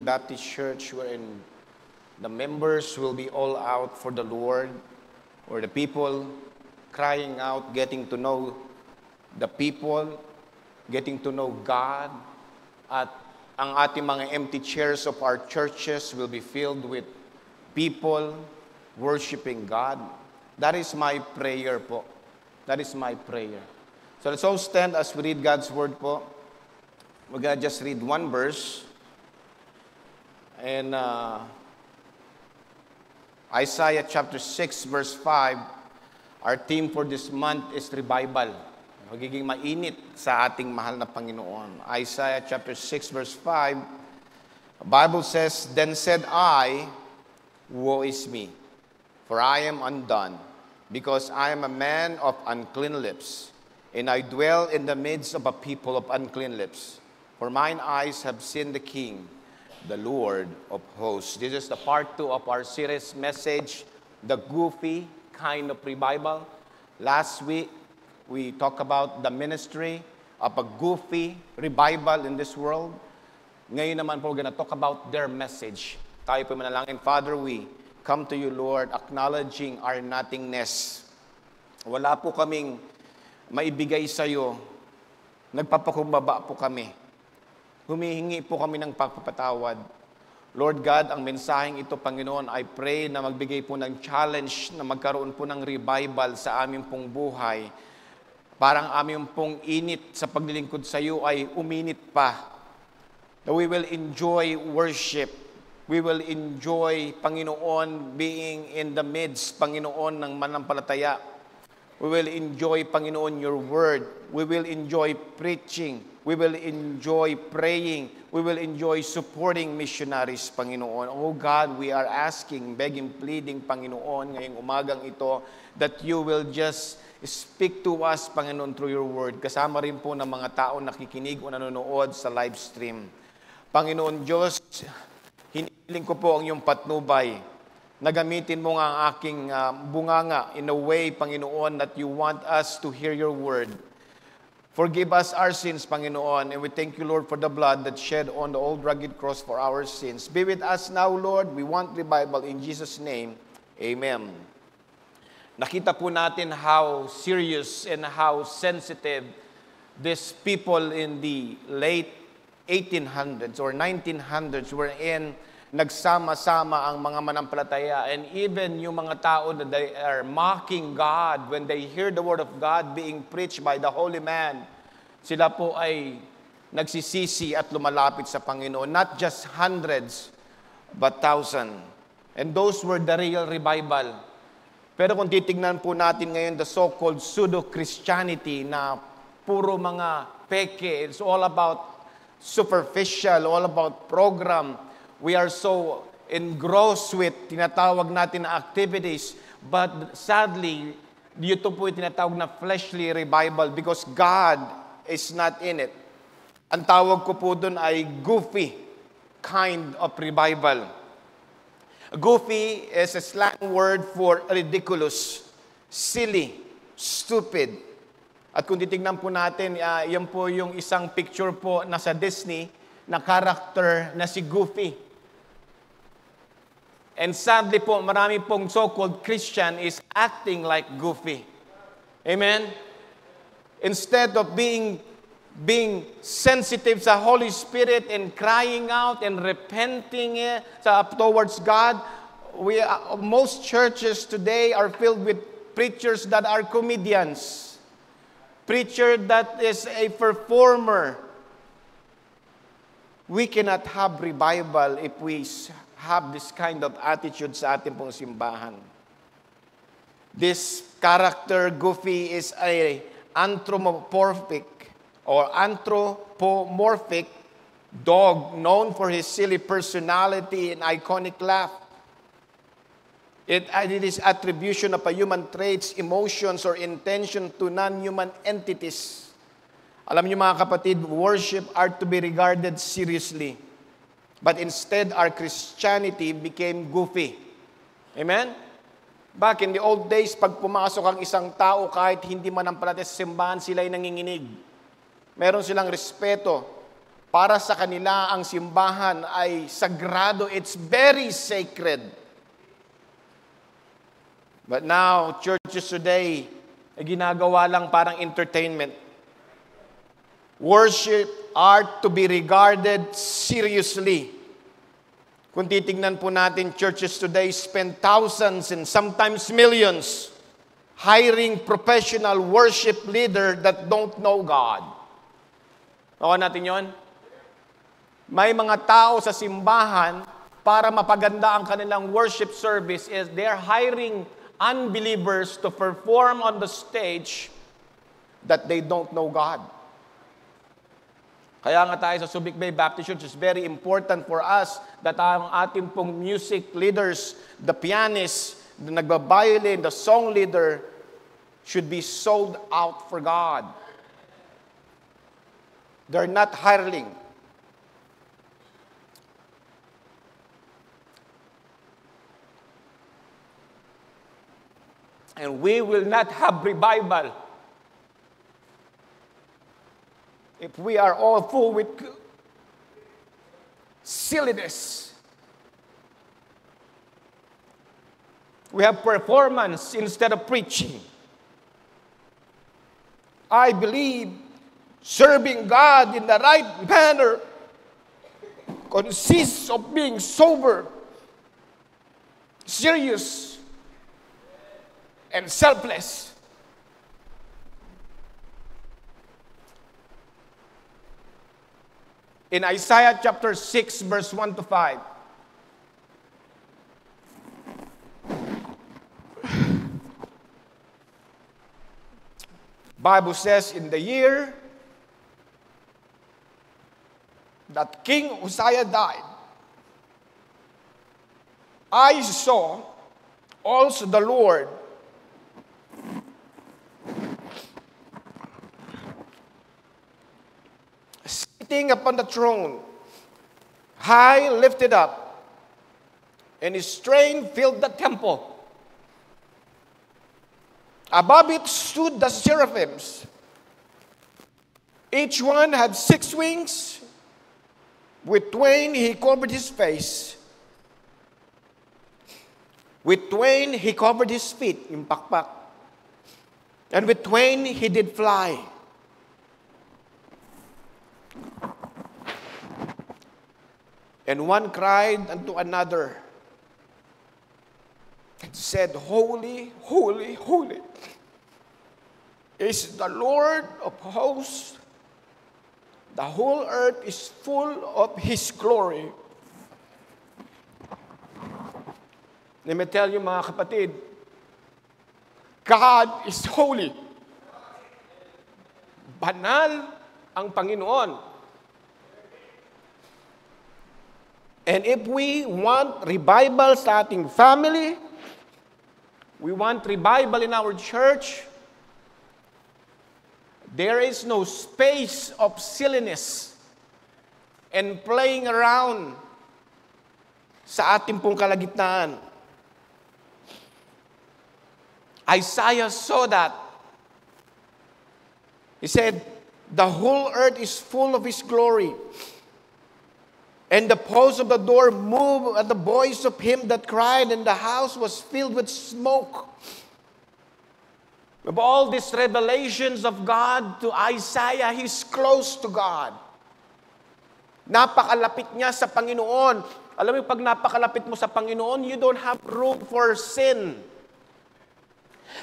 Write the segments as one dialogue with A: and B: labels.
A: Baptist Church wherein the members will be all out for the Lord, or the people crying out, getting to know the people, getting to know God, at ang ating mga empty chairs of our churches will be filled with people worshiping God. That is my prayer po. That is my prayer. So let's all stand as we read God's Word po. We're going to just read one verse. And Isaiah chapter 6 verse 5, our theme for this month is revival. Magiging mainit sa ating mahal na Panginoon. Isaiah chapter 6 verse 5, the Bible says, "Then said I, woe is me, for I am undone, because I am a man of unclean lips, and I dwell in the midst of a people of unclean lips. For mine eyes have seen the King, the Lord of hosts." This is the part 2 of our series message, the goofy kind of revival. Last week, we talked about the ministry of a goofy revival in this world. Ngayon naman po, we're going to talk about their message. Tayo po manalangin. Father, we come to you, Lord, acknowledging our nothingness. Wala po kaming maibigay sa iyo. Nagpapakumbaba po kami. Humihingi po kami ng pagpapatawad. Lord God, ang mensaheng ito, Panginoon, I pray na magbigay po ng challenge na magkaroon po ng revival sa aming pong buhay. Parang aming pong init sa paglilingkod sa iyo ay uminit pa. That we will enjoy worship. We will enjoy, Panginoon, being in the midst, Panginoon, ng manampalataya. We will enjoy, Panginoon, your word. We will enjoy preaching. We will enjoy praying. We will enjoy supporting missionaries, Panginoon. Oh God, we are asking, begging, pleading, Panginoon, ngayong umagang ito, that you will just speak to us, Panginoon, through your word. Kasama rin po ng mga tao nakikinig o nanonood sa live stream. Panginoon Diyos, hinihiling ko po ang iyong patnubay. Nagamitin mo nga ang aking bunganga in a way, Panginoon, that you want us to hear your word. Forgive us our sins, Panginoon, and we thank you, Lord, for the blood that shed on the old rugged cross for our sins. Be with us now, Lord. We want revival in Jesus' name. Amen. Nakita po natin how serious and how sensitive these people in the late 1800s or 1900s were in. Nagsama-sama ang mga manampalataya, and even yung mga tao na they are mocking God when they hear the word of God being preached by the holy man, sila po ay nagsisisi at lumalapit sa Panginoon. Not just hundreds, but thousands. And those were the real revival. Pero kung titignan po natin ngayon the so-called pseudo-Christianity na puro mga peke, it's all about superficial, all about program. We are so engrossed with tinatawag natin na activities, but sadly, dito po yung tinatawag na fleshly revival because God is not in it. Ang tawag ko po doon ay goofy kind of revival. Goofy is a slang word for ridiculous, silly, stupid. At kung titignan po natin, yan po yung isang picture po na sa Disney na character na si Goofy. And sadly po, marami pong so-called Christian is acting like Goofy. Amen? Instead of being sensitive sa Holy Spirit and crying out and repenting towards God, most churches today are filled with preachers that are comedians. Preacher that is a performer. We cannot have revival if we have this kind of attitude sa ating pong simbahan. This character, Goofy, is a anthropomorphic dog known for his silly personality and iconic laugh. It is attribution of a human traits, emotions, or intention to non-human entities. Alam niyo mga kapatid, worship are to be regarded seriously. But instead, our Christianity became goofy. Amen? Back in the old days, pag pumasok ang isang tao, kahit hindi manampalataya sa simbahan, sila ay nanginginig. Meron silang respeto. Para sa kanila, ang simbahan ay sagrado. It's very sacred. But now, churches today, ay ginagawa lang parang entertainment. Worship are to be regarded seriously. Kung titignan po natin, churches today spend thousands and sometimes millions hiring professional worship leader that don't know God. Nakuha natin yon? May mga tao sa simbahan para mapaganda ang kanilang worship service is they're hiring unbelievers to perform on the stage that they don't know God. Kaya nga tayo sa Subic Bay Baptist Church, it's very important for us that ang ating pong music leaders, the pianist, the nagbabiolin, the song leader, should be sold out for God. They're not hireling. And we will not have revival if we are all full with silliness. We have performance instead of preaching. I believe serving God in the right manner consists of being sober, serious, and selfless. In Isaiah chapter 6, verse 1 to 5, Bible says, in the year that King Uzziah died, I saw also the Lord sitting upon the throne, high lifted up, and his train filled the temple. Above it stood the seraphims. Each one had 6 wings. With twain he covered his face. With twain he covered his feet, yung pakpak. And with twain he did fly. And one cried unto another and said, Holy, holy, holy is the Lord of hosts. The whole earth is full of His glory. Let me tell you, mga kapatid, God is holy. Banal ang Panginoon. And if we want revival sa ating family, we want revival in our church, there is no space of silliness and playing around sa ating pong kalagitnaan. Isaiah saw that. He said, the whole earth is full of His glory. And the posts of the door moved at the voice of him that cried, and the house was filled with smoke. Of all these revelations of God to Isaiah, he's close to God. Napakalapit niya sa Panginoon. Alam mo, pag napakalapit mo sa Panginoon, you don't have room for sin.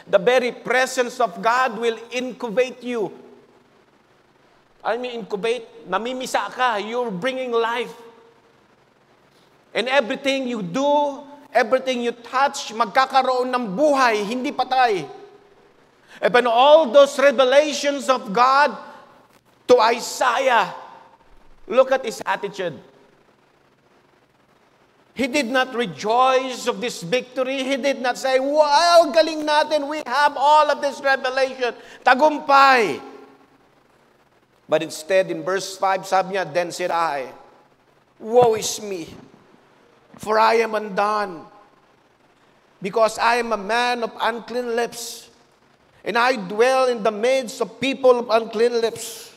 A: The very presence of God will incubate you. Alam mo, incubate, namimisa ka, you're bringing life. And everything you do, everything you touch, magkakaroon ng buhay, hindi patay. And when all those revelations of God to Isaiah, look at his attitude. He did not rejoice of this victory. He did not say, wow, galing natin, we have all of this revelation. Tagumpay. But instead, in verse 5, sabi niya, then said I, woe is me, for I am undone, because I am a man of unclean lips, and I dwell in the midst of people of unclean lips.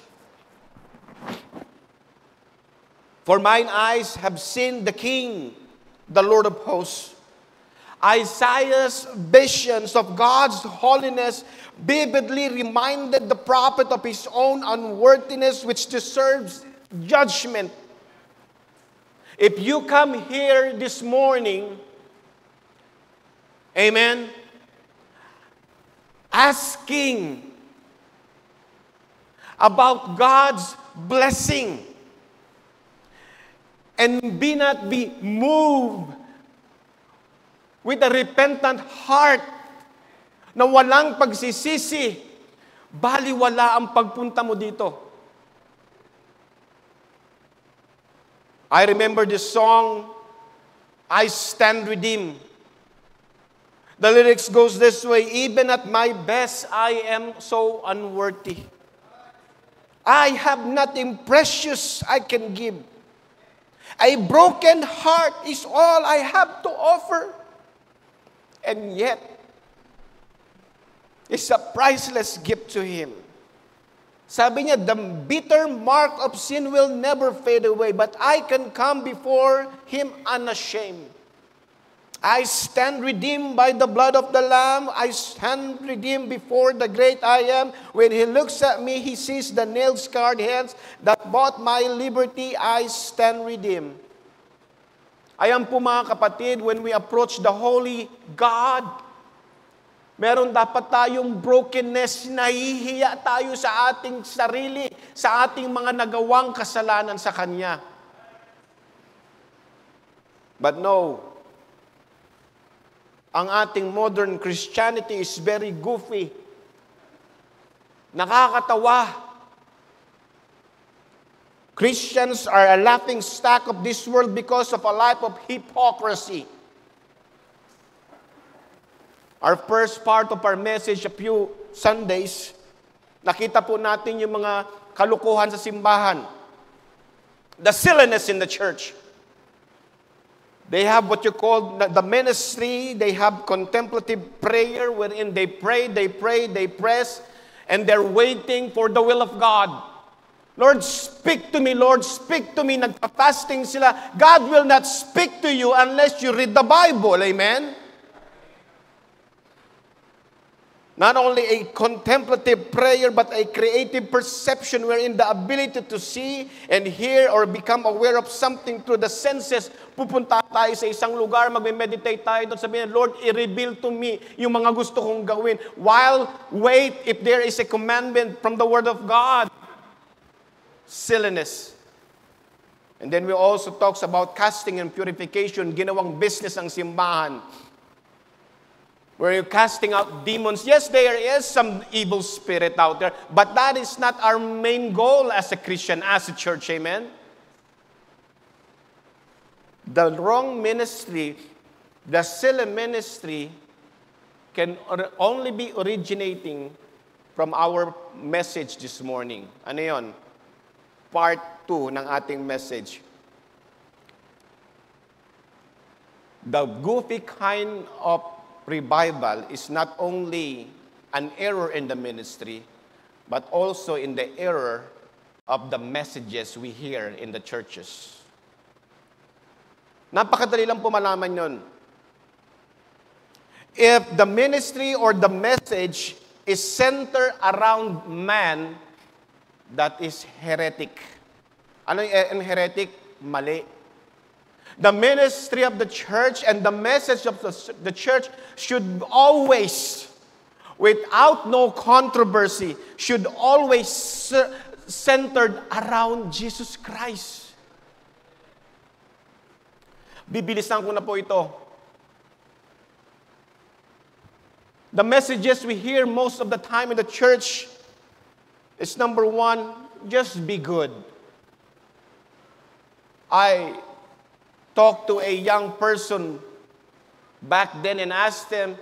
A: For mine eyes have seen the King, the Lord of hosts. Isaiah's visions of God's holiness vividly reminded the prophet of his own unworthiness, which deserves judgment. If you come here this morning, amen, asking about God's blessing, and be not be moved with a repentant heart na walang pagsisisi, baliwala ang pagpunta mo dito. I remember this song, I Stand Redeemed. The lyrics goes this way, even at my best, I am so unworthy. I have nothing precious I can give. A broken heart is all I have to offer. And yet, it's a priceless gift to Him. Sabi niya, the bitter mark of sin will never fade away, but I can come before Him unashamed. I stand redeemed by the blood of the Lamb. I stand redeemed before the great I Am. When He looks at me, He sees the nail-scarred hands that bought my liberty. I stand redeemed. Ayan po mga kapatid, when we approach the holy God, meron dapat tayong brokenness, nahihiya tayo sa ating sarili, sa ating mga nagawang kasalanan sa Kanya. But no, ang ating modern Christianity is very goofy. Nakakatawa. Christians are a laughing stock of this world because of a life of hypocrisy. Our first part of our message a few Sundays, nakita po natin yung mga kalukuhan sa simbahan. The silliness in the church. They have what you call the ministry. They have contemplative prayer wherein they pray, they press, and they're waiting for the will of God. Lord, speak to me. Lord, speak to me. Nagpa-fasting sila. God will not speak to you unless you read the Bible. Amen? Not only a contemplative prayer, but a creative perception wherein the ability to see and hear or become aware of something through the senses. Pupunta tayo sa isang lugar, magme-meditate tayo doon, sabihin, Lord, i-reveal to me yung mga gusto kong gawin. While wait, if there is a commandment from the Word of God. Silliness. And then we also talks about casting and purification, ginawang business ang simbahan. Where you're casting out demons. Yes, there is some evil spirit out there, but that is not our main goal as a Christian, as a church, amen? The wrong ministry, the silly ministry, can only be originating from our message this morning. Ano yun? Part 2 ng ating message. The goofy kind of revival is not only an error in the ministry, but also in the error of the messages we hear in the churches. Napakadali lang po malaman yun. If the ministry or the message is centered around man, that is heretic. Ano yung heretic? Mali. The ministry of the church and the message of the church should always, without no controversy, should always centered around Jesus Christ. Bibilisan ko na po ito. The messages we hear most of the time in the church is number 1, just be good. I talked to a young person back then and asked them,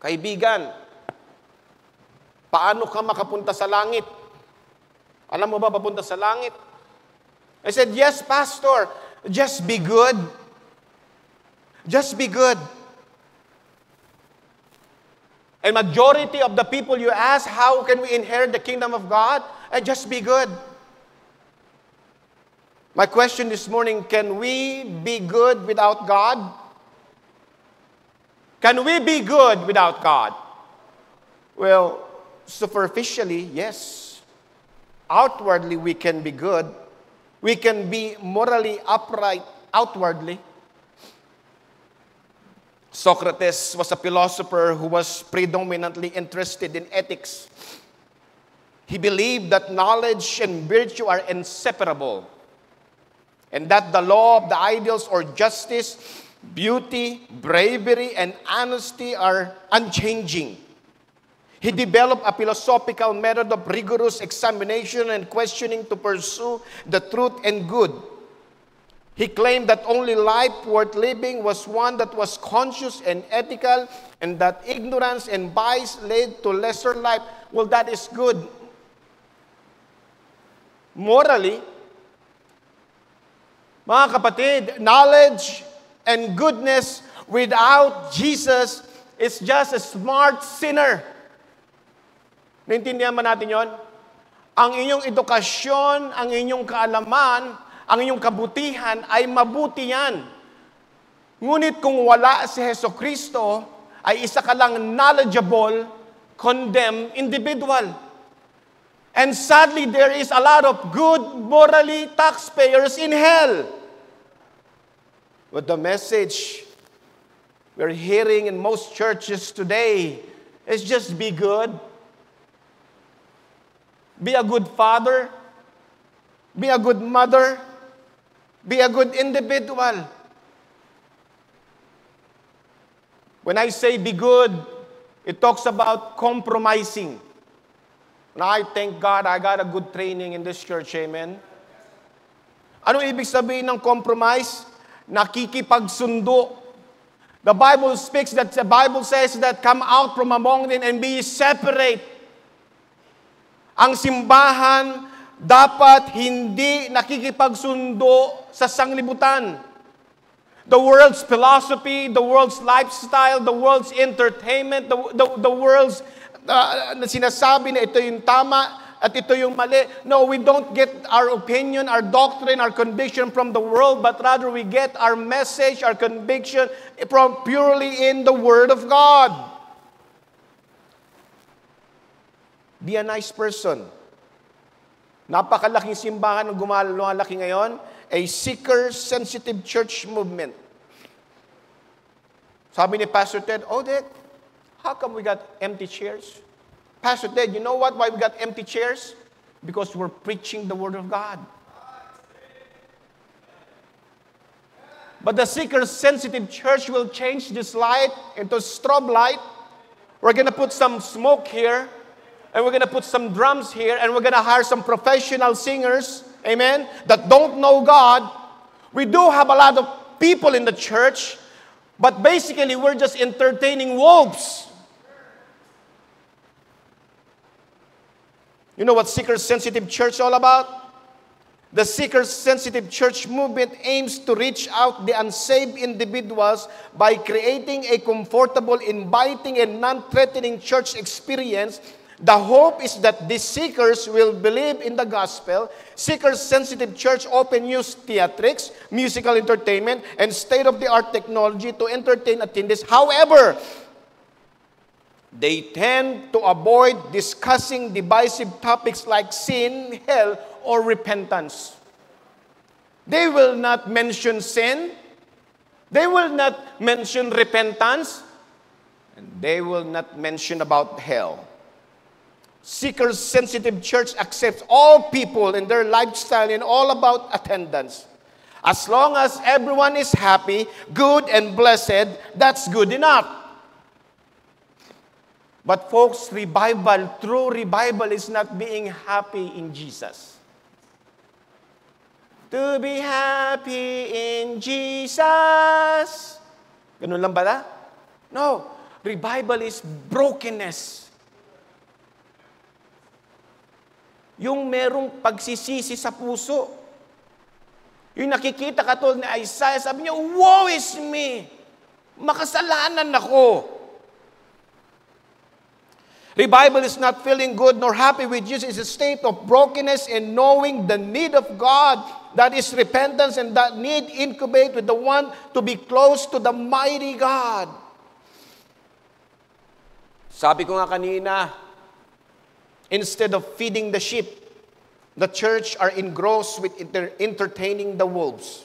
A: kaibigan, paano ka makapunta sa langit? Alam mo ba papunta sa langit? I said, yes, Pastor, just be good. Just be good. And majority of the people you ask, how can we inherit the kingdom of God? Just be good. My question this morning, can we be good without God? Can we be good without God? Well, superficially, yes. Outwardly, we can be good. We can be morally upright outwardly. Socrates was a philosopher who was predominantly interested in ethics. He believed that knowledge and virtue are inseparable, and that the law of the ideals or justice, beauty, bravery, and honesty are unchanging. He developed a philosophical method of rigorous examination and questioning to pursue the truth and good. He claimed that only life worth living was one that was conscious and ethical, and that ignorance and vice led to lesser life. Well, that is good. Morally, mga kapatid, knowledge and goodness without Jesus is just a smart sinner. Naintindihan ba natin yon? Ang inyong edukasyon, ang inyong kaalaman, ang inyong kabutihan ay mabuti yan. Ngunit kung wala si Jesucristo, ay isa ka lang knowledgeable, condemned individual. And sadly, there is a lot of good, morally taxpayers in hell. But the message we're hearing in most churches today is just be good. Be a good father. Be a good mother. Be a good individual. When I say be good, it talks about compromising. And I thank God I got a good training in this church, amen? Ano ibig sabihin ng compromise? Nakikipagsundo. The Bible says that come out from among them and be separate. Ang simbahan dapat hindi nakikipagsundo sa sanglibutan. The world's philosophy, the world's lifestyle, the world's entertainment, the world's sinasabi na ito yung tama at ito yung mali. No, we don't get our opinion, our doctrine, our conviction from the world, but rather we get our message, our conviction from purely in the Word of God. Be a nice person. Napakalaking simbahan ng lumalaki ngayon, a seeker-sensitive church movement. Sabi ni Pastor Ted, Ted, how come we got empty chairs? Pastor Ted, you know what? Why we got empty chairs? Because we're preaching the Word of God. But the seeker-sensitive church will change this light into strobe light. We're going to put some smoke here, and we're going to put some drums here, and we're going to hire some professional singers, amen, that don't know God. We do have a lot of people in the church, but basically we're just entertaining wolves. You know what seeker-sensitive church is all about? The seeker-sensitive church movement aims to reach out the unsaved individuals by creating a comfortable, inviting, and non-threatening church experience. The hope is that these seekers will believe in the gospel. Seeker-sensitive church often use theatrics, musical entertainment, and state-of-the-art technology to entertain attendees. However, they tend to avoid discussing divisive topics like sin, hell, or repentance. They will not mention sin. They will not mention repentance. And they will not mention about hell. Seeker-sensitive church accepts all people in their lifestyle and all about attendance. As long as everyone is happy, good, and blessed, that's good enough. But folks, true revival is not being happy in Jesus. To be happy in Jesus. Ganun lang ba na? No. Revival is brokenness. Yung merong pagsisisi sa puso. Yung nakikita katulad ni Isaiah, sabi niya, woe is me! Makasalanan ako. Revival is not feeling good nor happy with Jesus. It's a state of brokenness and knowing the need of God that is repentance and that need incubate with the one to be close to the mighty God. Sabi ko nga kanina, instead of feeding the sheep, the church are engrossed with entertaining the wolves.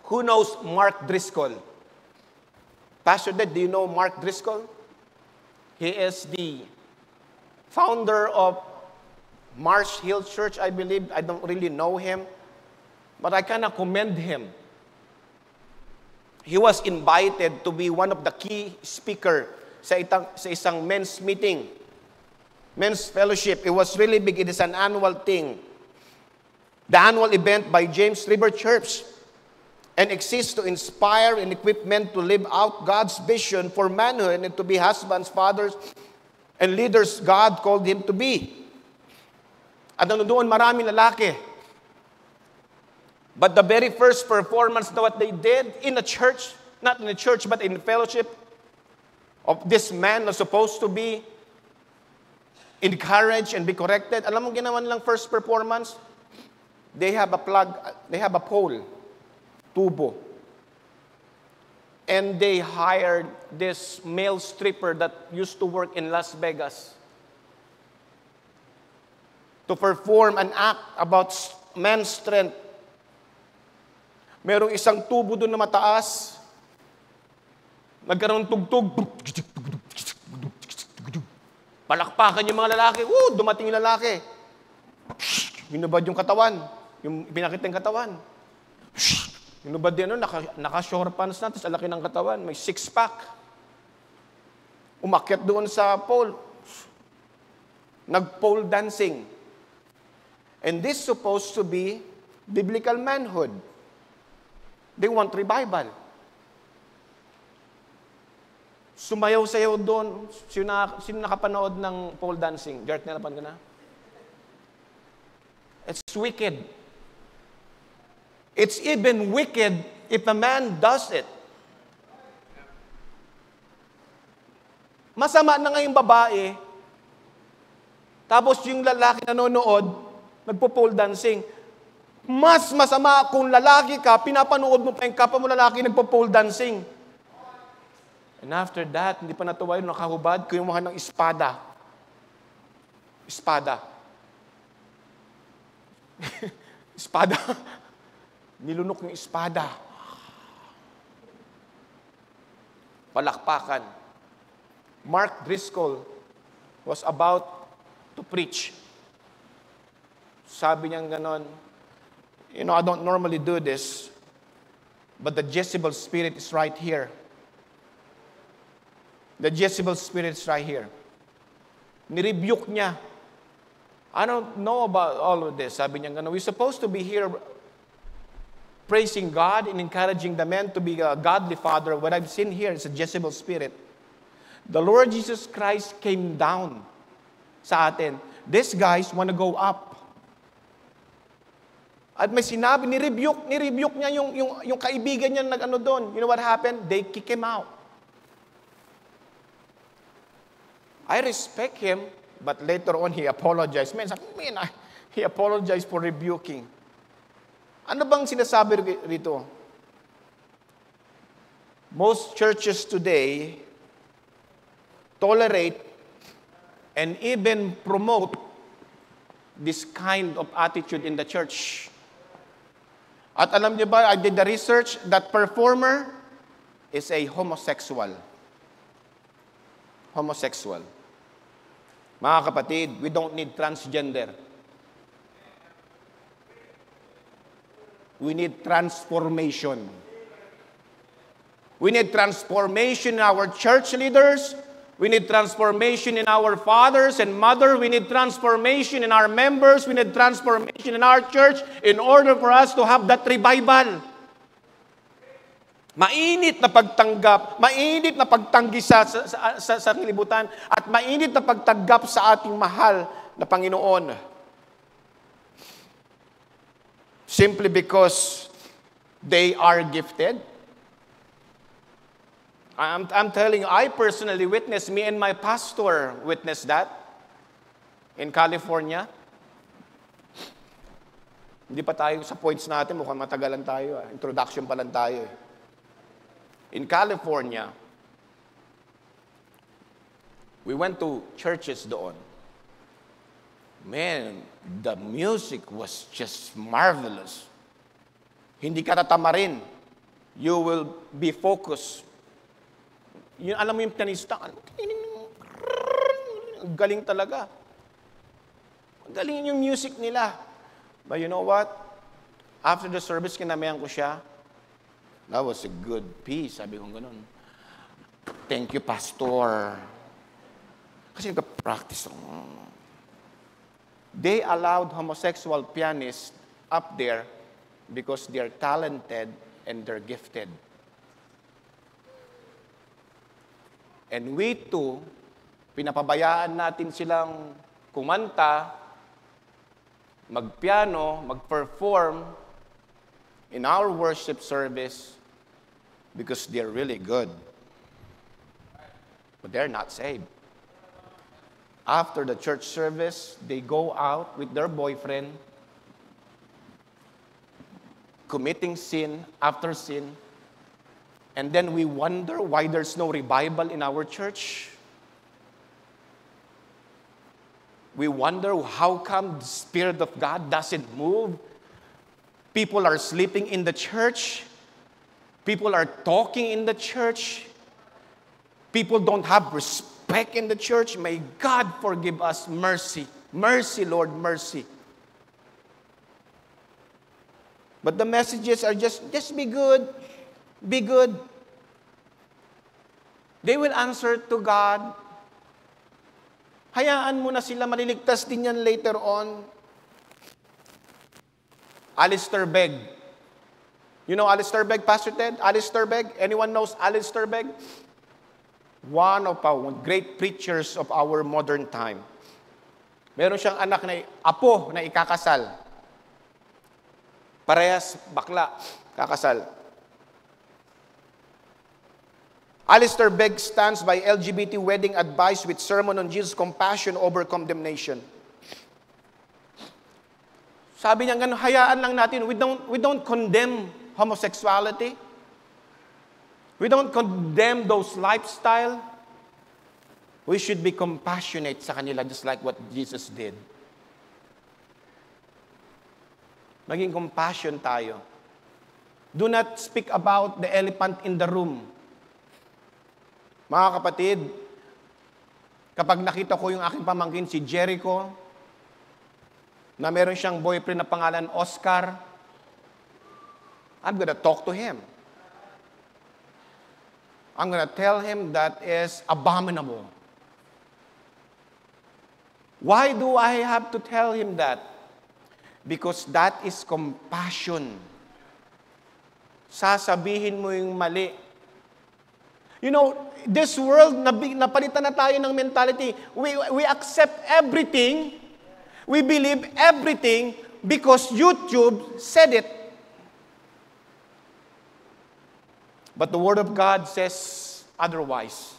A: Who knows Mark Driscoll? Pastor Dad, do you know Mark Driscoll? He is the founder of Marsh Hill Church, I believe. I don't really know him, but I kind of commend him. He was invited to be one of the key speaker sa isang men's meeting, men's fellowship. It was really big. It is an annual thing. The annual event by James River Church, and exists to inspire and equip men to live out God's vision for manhood and to be husbands, fathers, and leaders God called him to be. At ano doon, maraming lalaki. But the very first performance na what they did in a church, not in a church, but in fellowship, of this man na supposed to be encouraged and be corrected. Alam mo ginawa nilang first performance? They have a pole, tubo. And they hired this male stripper that used to work in Las Vegas to perform an act about man's strength. Merong isang tubo doon na mataas. Nagkaroon tugtog. Palakpakan yung mga lalaki. Dumating yung lalaki. Hinubad yung katawan. Yung pinakita yung katawan. Hinubad din, naka-short pants na, tapos alaki ng katawan, may six-pack. Umakyat doon sa pole. Nag-pole dancing. And this supposed to be biblical manhood. They want revival. Sumayaw-sayaw doon. Sino nakapanood ng pole dancing? Gert, nalapan ka na? It's wicked. It's even wicked if a man does it. Masama na nga yung babae, tapos yung lalaki nanonood, nagpo-pole dancing. Mas masama kung lalaki ka, pinapanood mo pa yung kapwa mo lalaki nagpo-pole dancing. And after that, hindi pa natuwa yun, nakahubad, kumuha ng espada. Espada. Espada. Nilunok yung espada. Palakpakan. Mark Driscoll was about to preach. Sabi niya ganon, I don't normally do this, but the Jezebel spirit is right here. The Jezebel spirit is right here. Nirebuke niya. I don't know about all of this. Sabi niya ganon, we're supposed to be here praising God and encouraging the men to be a godly father. What I've seen here is a Jezebel spirit. The Lord Jesus Christ came down sa atin. These guys want to go up. At may sinabi, nirebuke niya yung kaibigan niya nag-ano doon. You know what happened? They kick him out. I respect him, but later on he apologized. He apologized for rebuking. Ano bang sinasabi rito? Most churches today tolerate and even promote this kind of attitude in the church. At alam niyo ba, I did the research, that performer is a homosexual. Homosexual. Mga kapatid, we don't need transgender. We need transformation. We need transformation in our church leaders. We need transformation in our fathers and mothers. We need transformation in our members. We need transformation in our church in order for us to have that revival. Mainit na pagtanggap, mainit na pagtanggi sa kilibutan, at mainit na pagtanggap sa ating mahal na Panginoon. Simply because they are gifted. I'm telling you, I personally witnessed, me and my pastor witnessed that in California. Hindi pa tayo sa points natin, mukhang matagalan tayo. Introduction pa lang tayo. In California, we went to churches doon. Man, the music was just marvelous. Hindi ka tatamarin. You will be focused. Yun, alam mo yung pianista, galing talaga. Galing yung music nila. But you know what? After the service, kinamayan ko siya. That was a good piece. Sabi ko ganun. Thank you, Pastor. Kasi nagka-practice ako. They allowed homosexual pianists up there because they're talented and they're gifted. And we too, pinapabayaan natin silang kumanta, magpiano, magperform in our worship service because they're really good. But they're not saved. After the church service, they go out with their boyfriend, committing sin after sin, and then we wonder why there's no revival in our church. We wonder how come the Spirit of God doesn't move. People are sleeping in the church. People are talking in the church. People don't have respect in the church. May God forgive us. Mercy. Mercy, Lord, mercy. But the messages are just be good. Be good. They will answer to God. Hayaan mo na sila, maliligtas din yan later on. Alistair Begg. You know Alistair Begg, Pastor Ted? Alistair Begg? Anyone knows Alistair Begg? One of our great preachers of our modern time. Meron siyang anak na apo na ikakasal. Parehas bakla, kakasal. Alistair Begg stands by LGBT wedding advice with sermon on Jesus' compassion over condemnation. Sabi niya ganun, hayaan lang natin. We don't condemn homosexuality. We don't condemn those lifestyle. We should be compassionate sa kanila just like what Jesus did. Maging compassion tayo. Do not speak about the elephant in the room. Mga kapatid, kapag nakita ko yung aking pamangkin, si Jericho, na meron siyang boyfriend na pangalan Oscar, I'm gonna talk to him. I'm gonna tell him that is abominable. Why do I have to tell him that? Because that is compassion. Sasabihin mo yung mali. You know, this world, napalitan na tayo ng mentality. We accept everything. We believe everything because YouTube said it. But the Word of God says otherwise.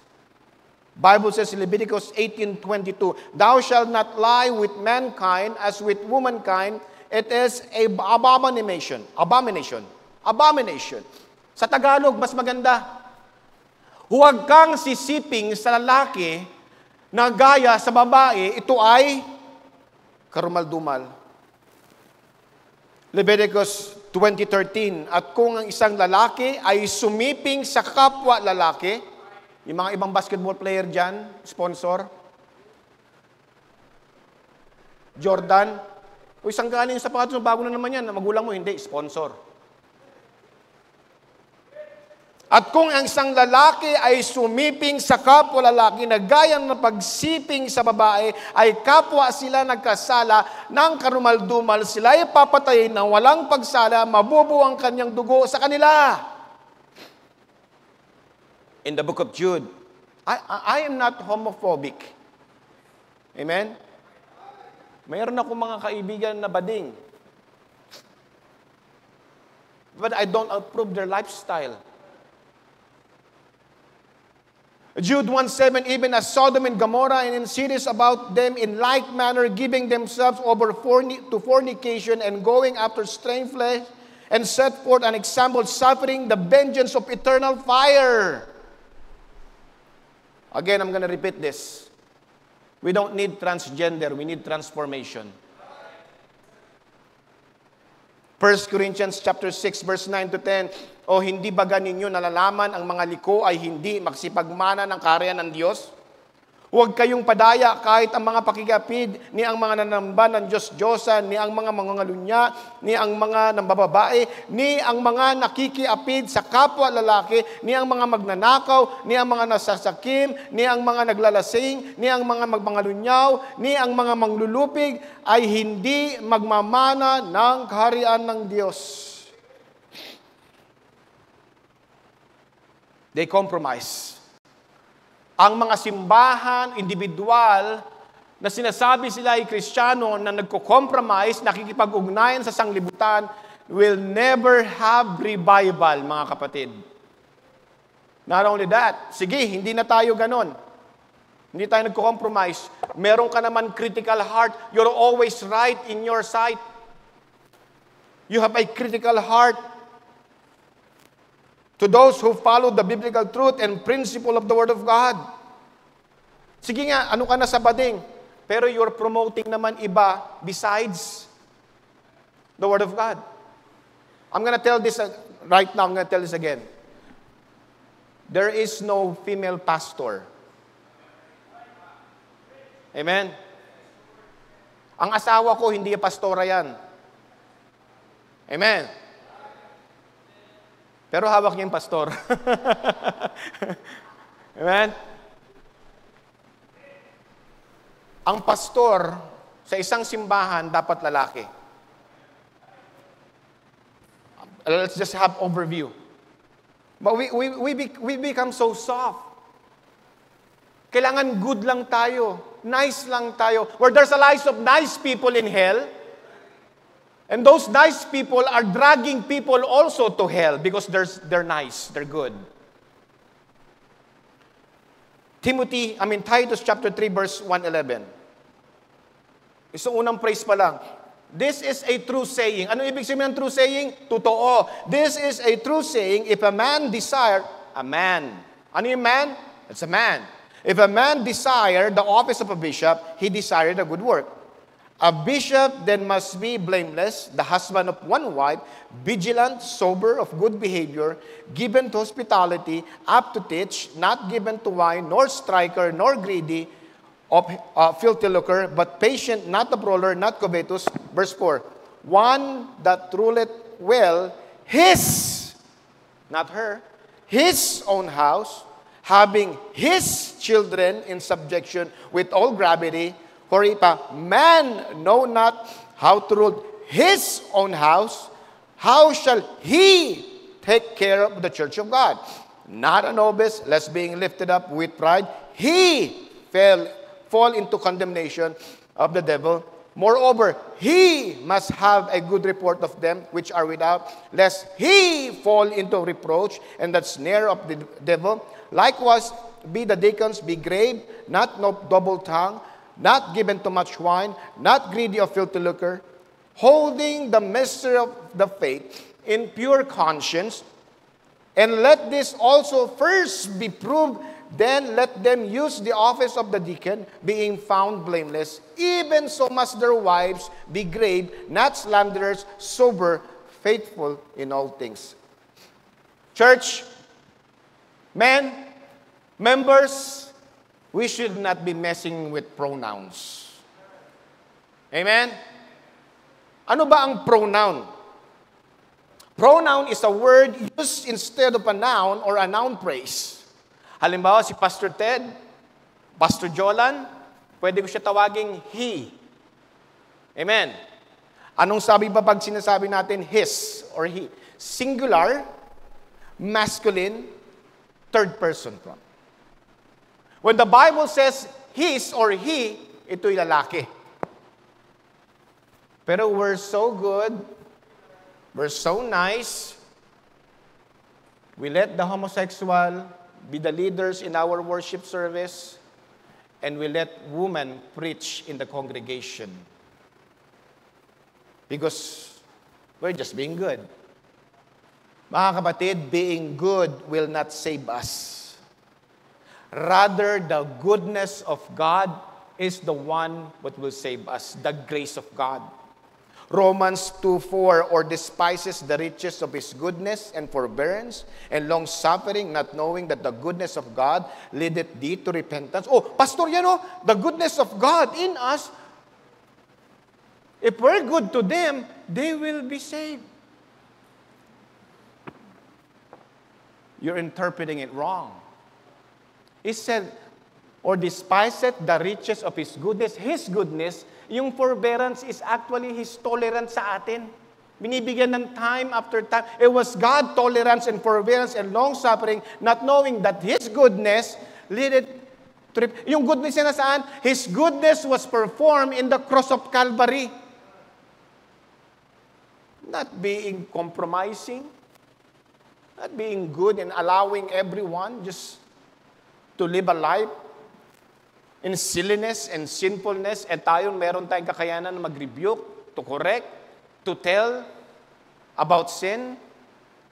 A: Bible says in Leviticus 18:22, "Thou shalt not lie with mankind as with womankind. It is a abomination." Abomination. Abomination. Sa Tagalog, mas maganda. Huwag kang sisiping sa lalaki na gaya sa babae, ito ay karumal-dumal. Leviticus 20:13, "At kung ang isang lalaki ay sumiping sa kapwa lalaki," yung mga ibang basketball player dyan, sponsor, Jordan, o isang galing sa sapatos, bago na naman yan, magulang mo, hindi, sponsor. "At kung ang isang lalaki ay sumiping sa kapwa lalaki na gaya ng pagsiping sa babae, ay kapwa sila nagkasala ng karumal-dumal, sila ay papatayin ng walang pagsala, mabubuo ang kanyang dugo sa kanila." In the book of Jude, I am not homophobic. Amen? Mayroon akong mga kaibigan na bading. But I don't approve their lifestyle. Jude 1:7, even as Sodom and Gomorrah and in cities about them in like manner, giving themselves over to fornication and going after strange flesh, and set forth an example, suffering the vengeance of eternal fire. Again, I'm going to repeat this. We don't need transgender, we need transformation. 1 Corinthians chapter 6, verse 9 to 10, o hindi ba ganinyo nalalaman ang mga liko ay hindi magsipagmana ng kaharian ng Diyos? Huwag kayong padaya kahit ang mga pakigapid, ni ang mga nanamba ng Diyos-Diyosan, ni ang mga mangangalunya, ni ang mga nambababae, ni ang mga nakikiapid sa kapwa lalaki, ni ang mga magnanakaw, ni ang mga nasasakim, ni ang mga naglalasing, ni ang mga magmangalunyaw, ni ang mga manglulupig, ay hindi magmamana ng kaharian ng Diyos. They compromise. Ang mga simbahan, individual, na sinasabi sila ay Kristiyano na nagko-compromise, nakikipag-ugnayan sa sanglibutan, will never have revival, mga kapatid. Not only that, sige, hindi na tayo ganon. Hindi tayo nagko-compromise. Meron ka naman critical heart. You're always right in your sight. You have a critical heart. To those who follow the biblical truth and principle of the Word of God. Sige nga, ano ka na sa bading, pero you're promoting naman iba besides the Word of God. I'm gonna tell this right now, I'm gonna tell this again. There is no female pastor. Amen? Ang asawa ko, hindi pastora yan. Amen? Pero hawak niya yung pastor. Amen? Ang pastor sa isang simbahan dapat lalaki. Let's just have overview. But we become so soft. Kailangan good lang tayo. Nice lang tayo. Where there's a lot of nice people in hell, and those nice people are dragging people also to hell because they're nice, they're good. Titus chapter 3 verse 1:11. Isang unang phrase pa lang. This is a true saying. Ano ibig sabihin ng true saying? Totoo. This is a true saying, if a man desire, a man. Ano yung man? It's a man. If a man desire the office of a bishop, he desired a good work. A bishop then must be blameless, the husband of one wife, vigilant, sober, of good behavior, given to hospitality, apt to teach, not given to wine, nor striker, nor greedy, of filthy lucre, but patient, not a brawler, not covetous. Verse 4, one that ruleth well his, not her, his own house, having his children in subjection with all gravity. For if a man know not how to rule his own house, how shall he take care of the church of God? Not a novice, lest being lifted up with pride, he fall into condemnation of the devil. Moreover, he must have a good report of them which are without, lest he fall into reproach and that snare of the devil. Likewise, be the deacons, be grave, not no double tongue, not given to much wine, not greedy of filthy lucre, holding the mystery of the faith in pure conscience, and let this also first be proved, then let them use the office of the deacon, being found blameless. Even so must their wives be grave, not slanderers, sober, faithful in all things. Church, men, members, we should not be messing with pronouns. Amen? Ano ba ang pronoun? Pronoun is a word used instead of a noun or a noun phrase. Halimbawa, si Pastor Ted, Pastor Jolan, pwede ko siya tawaging he. Amen? Anong sabi ba pag sinasabi natin his or he? Singular, masculine, third person pronoun. When the Bible says his or he, ito'y lalaki. Pero we're so good, we're so nice, we let the homosexual, be the leaders in our worship service, and we let women preach in the congregation. Because we're just being good. Mga kapatid, being good will not save us. Rather, the goodness of God is the one that will save us, the grace of God. Romans 2:4, or despises the riches of His goodness and forbearance and long-suffering, not knowing that the goodness of God leadeth thee to repentance. Oh, Pastor, the goodness of God in us, if we're good to them, they will be saved. You're interpreting it wrong. He said, or despiseth the riches of His goodness. His goodness, yung forbearance is actually His tolerance sa atin. Binibigyan ng time after time. It was God tolerance and forbearance and long-suffering, not knowing that His goodness leadeth to... Yung goodness niya nasaan? His goodness was performed in the cross of Calvary. Not being compromising, not being good and allowing everyone just to live a life in silliness and sinfulness, at meron tayong kakayanan na mag-rebuke, to correct, to tell about sin.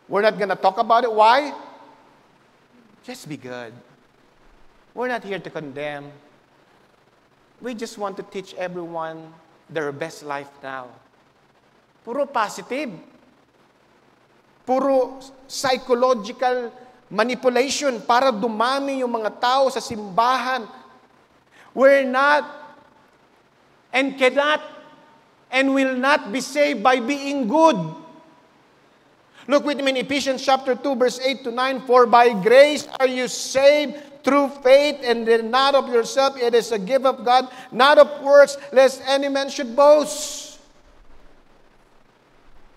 A: We're not gonna talk about it. Why? Just be good. We're not here to condemn. We just want to teach everyone their best life now. Puro positive. Puro psychological manipulation para dumami yung mga tao sa simbahan. We're not and cannot and will not be saved by being good. Look with me in Ephesians chapter 2, verse 8 to 9. For by grace are you saved through faith, and not of yourself. It is a gift of God, not of works, lest any man should boast.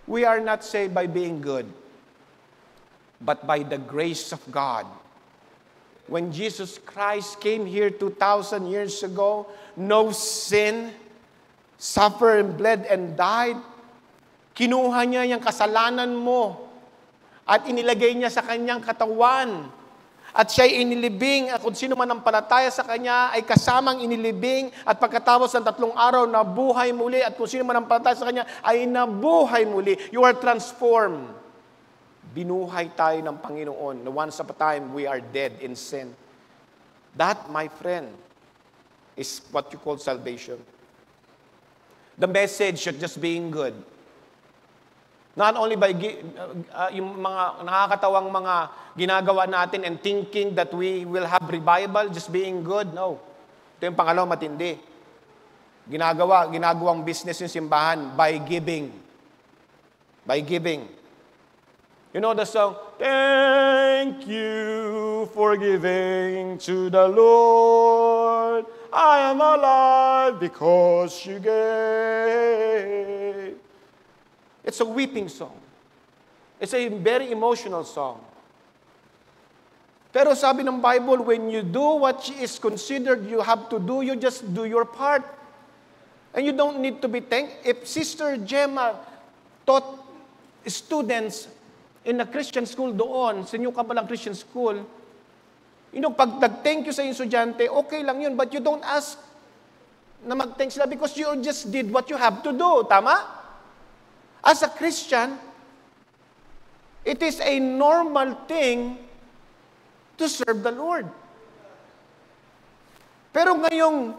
A: We are not saved by being good, but by the grace of God. When Jesus Christ came here 2,000 years ago, no sin, suffered and bled and died. Kinuha niya yung kasalanan mo at inilagay niya sa kanyang katawan. At siya'y inilibing, at kung sino man ang palataya sa kanya ay kasamang inilibing, at pagkatapos ng 3 araw, nabuhay muli, at kung sino man ang palataya sa kanya ay nabuhay muli. You are transformed. Binuhay tayo ng Panginoon. Once upon a time, we are dead in sin. That, my friend, is what you call salvation. The message should just being good. Not only by yung mga nakakatawang mga ginagawa natin and thinking that we will have revival, just being good. No. Ito yung pangalawang matindi. Ginagawang business yung simbahan by giving. By giving. You know the song, thank you for giving to the Lord. I am alive because you gave. It's a weeping song. It's a very emotional song. Pero sabi ng Bible, when you do what is considered you have to do, you just do your part. And you don't need to be thanked. If Sister Gemma taught students in a Christian school doon, sa inyo kapalang Christian school, pag nag-thank you sa estudyante, okay lang yun, but you don't ask na mag-thank sila because you just did what you have to do. Tama? As a Christian, it is a normal thing to serve the Lord. Pero ngayong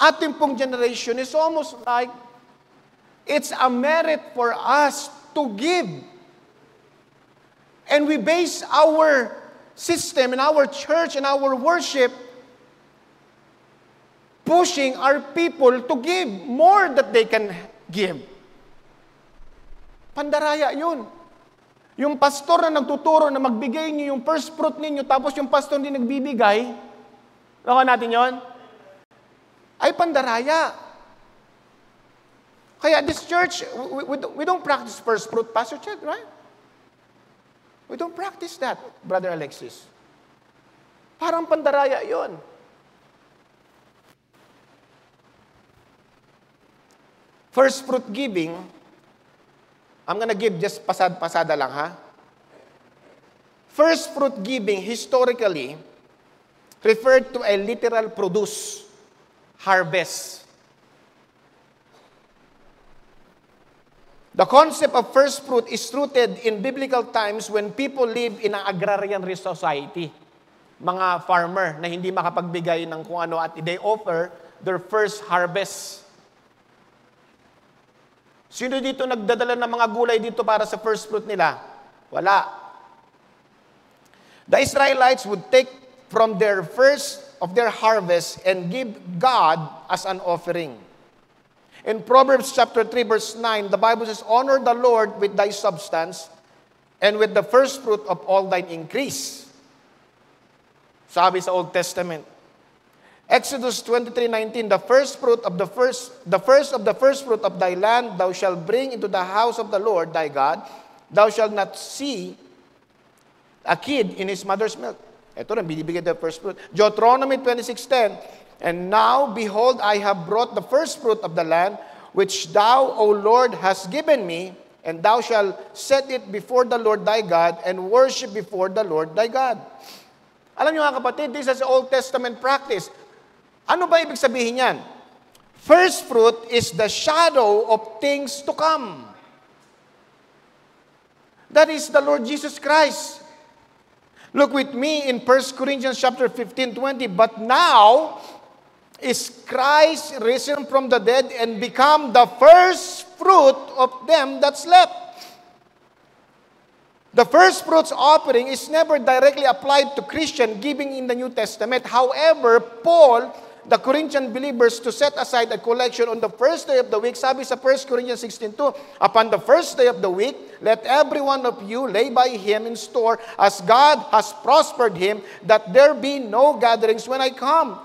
A: ating pong generation is almost like it's a merit for us to give. And we base our system and our church and our worship pushing our people to give more that they can give. Pandaraya yun. Yung pastor na nagtuturo na magbigay niyo yung first fruit ninyo, tapos yung pastor hindi nagbibigay, nakuha natin yon, ay pandaraya. Kaya this church, we don't practice first fruit, Pastor Chet, right? We don't practice that, Brother Alexis. Parang pandaraya yon. First fruit giving, I'm gonna give just pasada lang, ha? First fruit giving historically referred to a literal produce, harvest. The concept of first fruit is rooted in biblical times when people live in an agrarian society. Mga farmer na hindi makapagbigay ng kung ano at they offer their first harvest. Sino dito nagdadala ng mga gulay dito para sa first fruit nila? Wala. The Israelites would take from their first of their harvest and give God as an offering. In Proverbs chapter 3 verse 9, the Bible says, "Honor the Lord with thy substance and with the first fruit of all thine increase." Sabi sa Old Testament. Exodus 23:19, the first of the first fruit of thy land thou shalt bring into the house of the Lord thy God. Thou shalt not see a kid in his mother's milk. Ito rin, binibigay the first fruit. Deuteronomy 26:10, and now, behold, I have brought the first fruit of the land, which thou, O Lord, hast given me, and thou shalt set it before the Lord thy God, and worship before the Lord thy God. Alam niyo mga kapatid, this is Old Testament practice. Ano ba ibig sabihin yan? First fruit is the shadow of things to come. That is the Lord Jesus Christ. Look with me in 1 Corinthians chapter 15:20. But now is Christ risen from the dead and become the first fruit of them that slept. The first fruits offering is never directly applied to Christian giving in the New Testament. However, Paul, the Corinthian believers, to set aside a collection on the first day of the week, sabi sa 1 Corinthians 16:2, upon the first day of the week, let every one of you lay by him in store, as God has prospered him, that there be no gatherings when I come.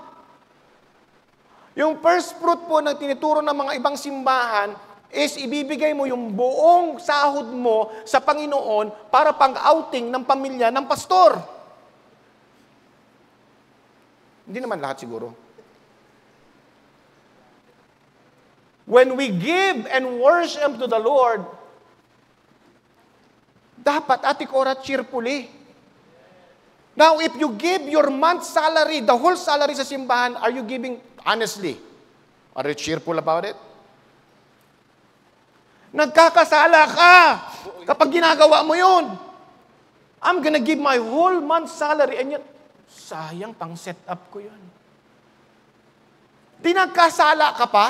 A: Yung first fruit po na tinituro ng mga ibang simbahan is ibibigay mo yung buong sahod mo sa Panginoon para pang-outing ng pamilya ng pastor. Hindi naman lahat siguro. When we give and worship to the Lord, dapat atik orat cheerfully. Now, if you give your month's salary, the whole salary sa simbahan, are you giving honestly? Are you cheerful about it? Nagkakasala ka kapag ginagawa mo yun. I'm gonna give my whole month's salary and yet, sayang pang set up ko yun. Di nagkasala ka pa?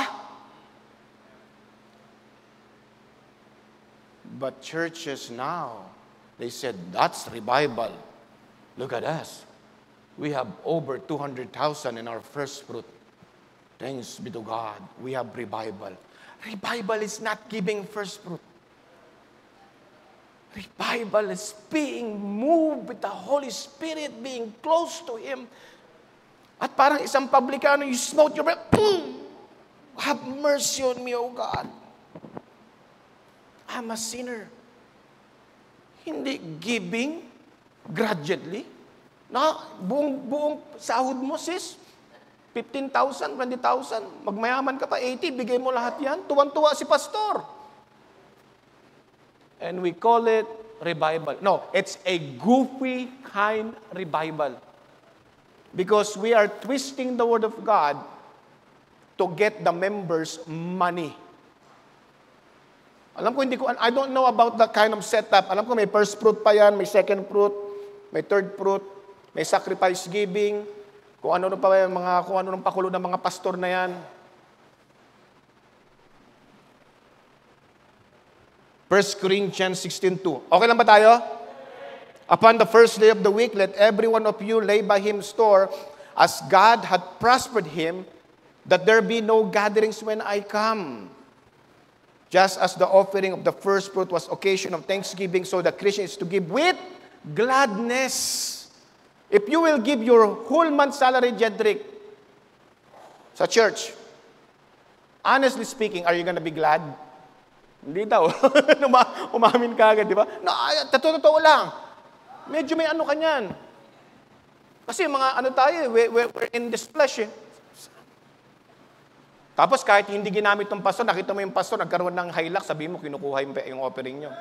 A: But churches now, they said, that's revival. Look at us. We have over 200,000 in our first fruit. Thanks be to God. We have revival. Revival is not giving first fruit. Revival is being moved with the Holy Spirit, being close to Him. At parang isang publikano, you smote your breath, boom! Have mercy on me, O God. I'm a sinner. Hindi giving grudgingly. Na, buong sahod mo, sis, 15,000, 20,000, magmayaman ka pa, 80, bigay mo lahat yan. Tuwan-tuwa si pastor. And we call it revival. No, it's a goofy kind revival. Because we are twisting the Word of God to get the members' money. Alam ko, I don't know about that kind of setup. Alam ko, may first fruit pa yan, may second fruit, may third fruit, may sacrifice giving, kung ano pa yung kung ano ng pakulo ng mga pastor na yan. 1 Corinthians 16:2. Okay lang ba tayo? Upon the first day of the week, let every one of you lay by him store, as God had prospered him, that there be no gatherings when I come. Just as the offering of the first fruit was occasion of thanksgiving, so the Christian is to give with gladness. If you will give your whole month's salary, Jedrick, sa church, honestly speaking, are you gonna be glad? Hindi daw. Umamin ka agad, di ba? No, totoo lang. Medyo may ano kanyan. Kasi mga ano tayo, we're in this flesh eh. Tapos kahit hindi ginamit ng pastor, nakita mo yung pastor, nagkaroon ng hilak, sabi mo, kinukuha yung offering nyo.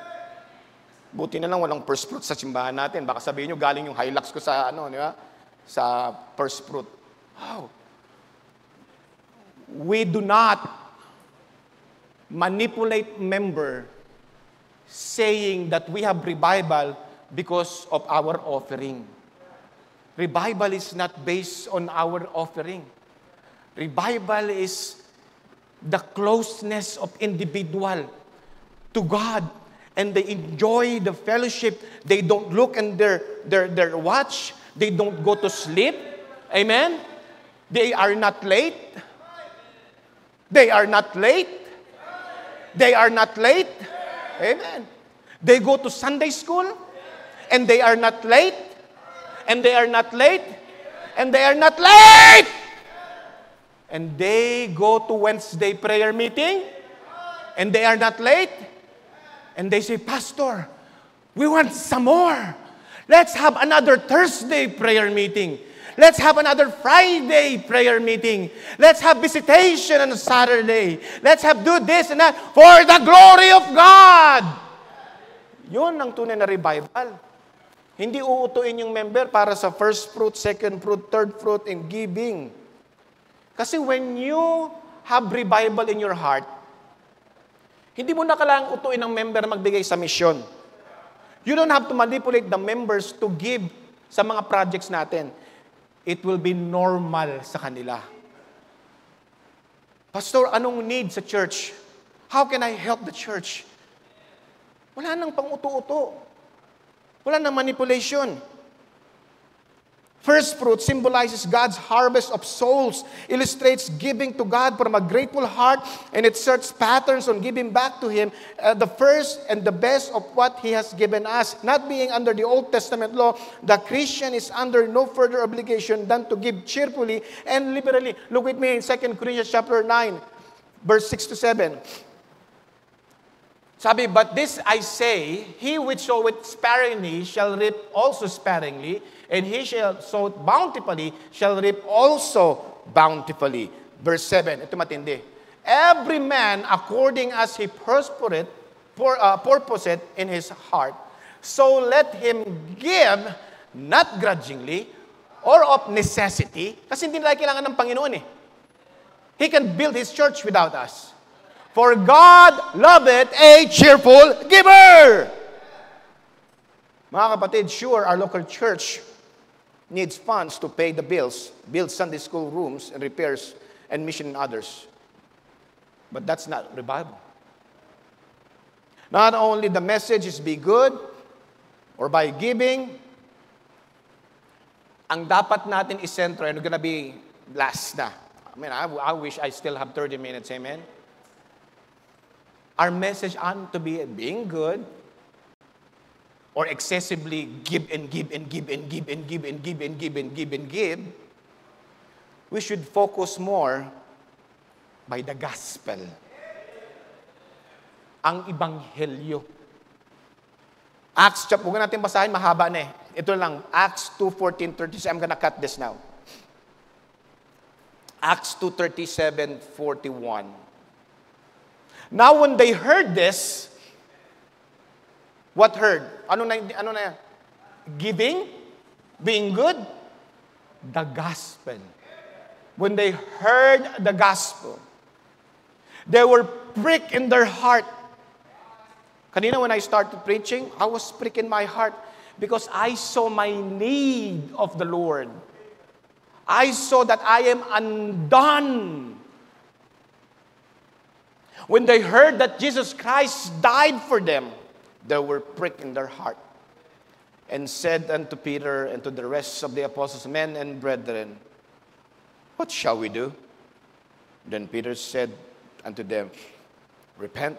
A: Buti na lang walang first fruit sa simbahan natin. Baka sabihin nyo, galing yung Hilux ko sa, di ba? Sa first fruit. Wow. We do not manipulate member saying that we have revival because of our offering. Revival is not based on our offering. Revival is the closeness of individual to God, and they enjoy the fellowship. They don't look in their watch. They don't go to sleep. Amen? They are not late. They are not late. They are not late. Amen. They go to Sunday school, and they are not late. And they are not late. And they are not late. And they go to Wednesday prayer meeting, and they are not late. And they say, Pastor, we want some more. Let's have another Thursday prayer meeting. Let's have another Friday prayer meeting. Let's have visitation on Saturday. Let's have do this and that for the glory of God. Yun ang tunay na revival. Hindi uutuin yung member para sa first fruit, second fruit, third fruit, and giving. Kasi when you have revival in your heart, hindi mo na kailangang utuin ng member na magbigay sa misyon. You don't have to manipulate the members to give sa mga projects natin. It will be normal sa kanila. Pastor, anong need sa church? How can I help the church? Wala nang pang-uto-uto. Wala nang manipulation. First fruit symbolizes God's harvest of souls, illustrates giving to God from a grateful heart, and it sets patterns on giving back to Him the first and the best of what He has given us. Not being under the Old Testament law, the Christian is under no further obligation than to give cheerfully and liberally. Look with me in 2 Corinthians chapter 9, verse 6 to 7. Sabi, but this I say, he which soweth sparingly shall reap also sparingly, and he shall sow bountifully shall reap also bountifully. Verse 7, ito matindi. Every man according as he purposeth in his heart, so let him give, not grudgingly, or of necessity, kasi hindi nila kailangan ng Panginoon eh. He can build His church without us. For God loveth a cheerful giver. Mga kapatid, sure, our local church needs funds to pay the bills, build Sunday school rooms and repairs and mission in others. But that's not revival. Not only the message is be good or by giving, ang dapat natin isentro, and we're gonna be last na. I wish I still have 30 minutes, amen? Our message ought to be being good or excessively give and give and give and give and give and give and give and give and give. We should focus more by the gospel. Ang Ebanghelyo. Acts, huwag natin basahin, mahaba na eh. Ito lang, Acts 2:14-36. I'm gonna cut this now. Acts 2:37-41. Now when they heard this, what heard? Ano na yan? Giving? Being good? The gospel. When they heard the gospel, they were pricked in their heart. Kanina when I started preaching, I was pricked in my heart because I saw my need of the Lord. I saw that I am undone. When they heard that Jesus Christ died for them, they were pricked in their heart and said unto Peter and to the rest of the apostles, men and brethren, what shall we do? Then Peter said unto them, repent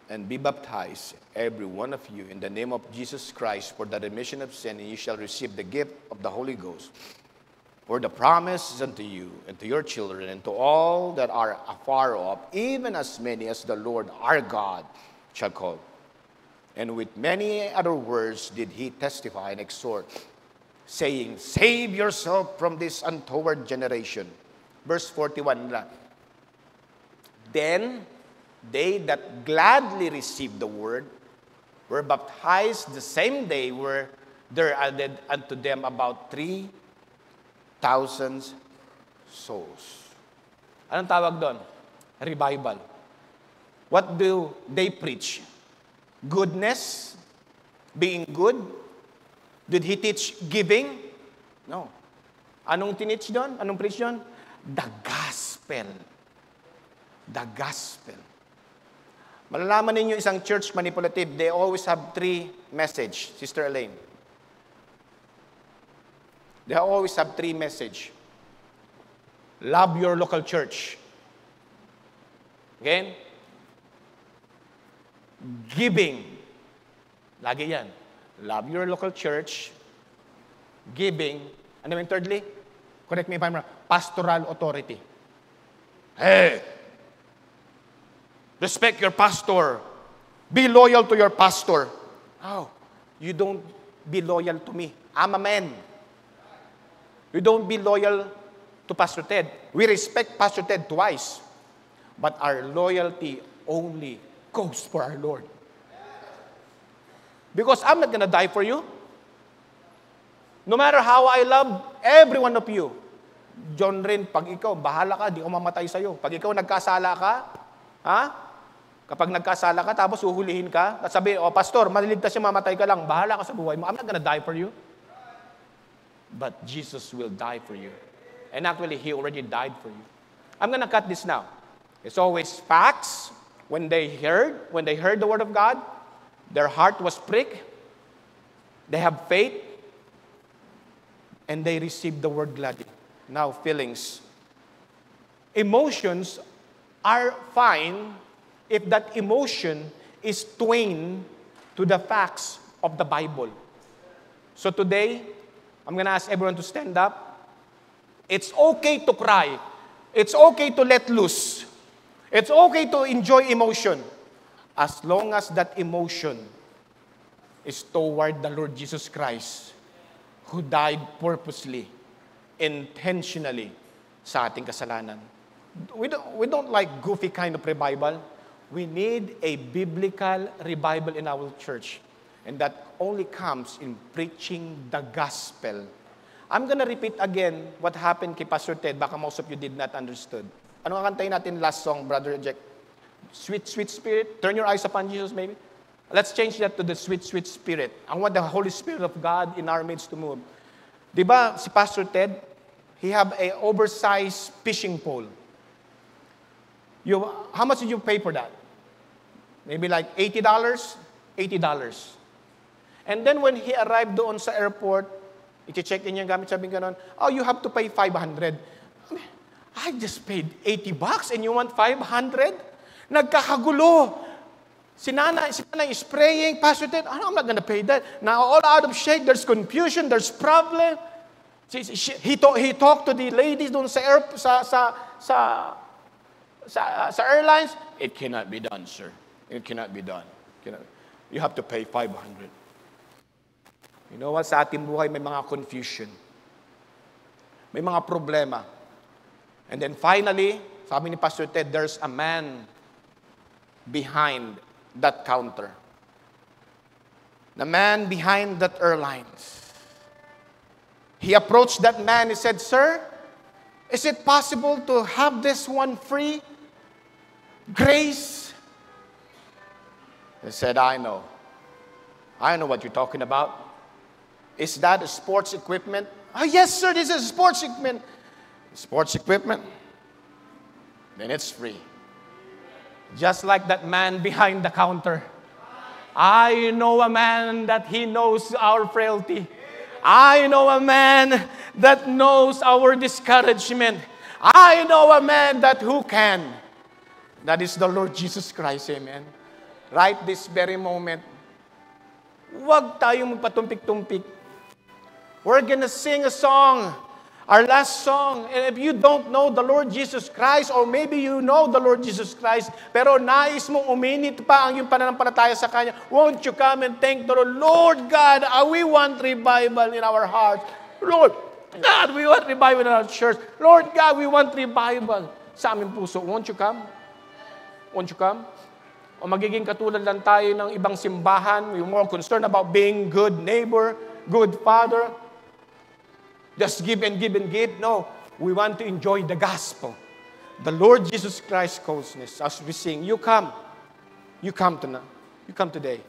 A: and be baptized, every one of you, in the name of Jesus Christ for the remission of sin, and you shall receive the gift of the Holy Ghost. For the promise is unto you, and to your children, and to all that are afar off, even as many as the Lord our God shall call. And with many other words did he testify and exhort, saying, save yourself from this untoward generation. Verse 41 lang. Then they that gladly received the word were baptized the same day, were there added unto them about 3,000 souls. Anong tawag doon? Revival. What do they preach? Goodness? Being good? Did he teach giving? No. Anong tinitch doon? Anong preach doon? The gospel. The gospel. Malalaman ninyo isang church manipulative, they always have 3 message, Sister Elaine. They always have 3 message. Love your local church. Again? Giving. Lagi yan. Love your local church. Giving. Ano yung thirdly? Correct me if I'm wrong. Pastoral authority. Hey! Respect your pastor. Be loyal to your pastor. Oh, you don't be loyal to me. I'm a man. You don't be loyal to Pastor Ted. We respect Pastor Ted twice. But our loyalty only goes for our Lord. Because I'm not gonna die for you. No matter how I love every one of you. John rin, pag ikaw, bahala ka, di ko mamatay sa'yo. Pag ikaw nagkasala ka, ha? Kapag nagkasala ka, tapos uhulihin ka, at sabi, oh, pastor, maliligtas siya, mamatay ka lang, bahala ka sa buhay mo. I'm not gonna die for you. But Jesus will die for you. And actually, He already died for you. I'm gonna cut this now. It's always facts. When they heard the Word of God, their heart was pricked. They have faith. And they received the Word gladly. Now, feelings. Emotions are fine if that emotion is twain to the facts of the Bible. So today, I'm going to ask everyone to stand up. It's okay to cry. It's okay to let loose. It's okay to enjoy emotion. As long as that emotion is toward the Lord Jesus Christ, who died purposely, intentionally, sa ating kasalanan. We don't like goofy kind of revival. We need a biblical revival in our church. And that only comes in preaching the gospel. I'm gonna repeat again what happened kay Pastor Ted. Baka most of you did not understood. Ano ang kantayin natin last song, Brother Jack? Sweet, sweet spirit. Turn your eyes upon Jesus, maybe. Let's change that to the sweet, sweet spirit. I want the Holy Spirit of God in our midst to move. Diba si Pastor Ted, he have a oversized fishing pole. How much did you pay for that? Maybe like $80? $80. And then when he arrived doon sa airport, i-check in yung gamit, sabi ganon, oh, you have to pay $500. I just paid $80 and you want $500? Nagkakagulo. Si Nanay is praying, Pastor Ted, I'm not gonna pay that. Now all out of shake, there's confusion, there's problem. He talked to the ladies doon sa airlines. It cannot be done, sir. It cannot be done. You have to pay $500. You know what? Sa ating buhay, may mga confusion. May mga problema. And then finally, sabi ni Pastor Ted, there's a man behind that counter. The man behind that airlines. He approached that man. He said, sir, is it possible to have this one free? Grace? He said, I know. I know what you're talking about. Is that a sports equipment? Oh, yes, sir, this is sports equipment. Sports equipment? Then it's free. Just like that man behind the counter. I know a man that he knows our frailty. I know a man that knows our discouragement. I know a man that who can. That is the Lord Jesus Christ, amen. Right this very moment, huwag tayong magpatumpik-tumpik. We're gonna sing a song, our last song. And if you don't know the Lord Jesus Christ, or maybe you know the Lord Jesus Christ, pero nais mong uminit pa ang iyong pananampalataya sa Kanya, won't you come and thank the Lord? Lord God, we want revival in our hearts. Lord God, we want revival in our church. Lord God, we want revival sa aming puso. Won't you come? Won't you come? o magiging katulad lang tayo ng ibang simbahan, we're more concerned about being good neighbor, good father, just give and give and give. No, we want to enjoy the gospel. The Lord Jesus Christ calls us as we sing, you come today.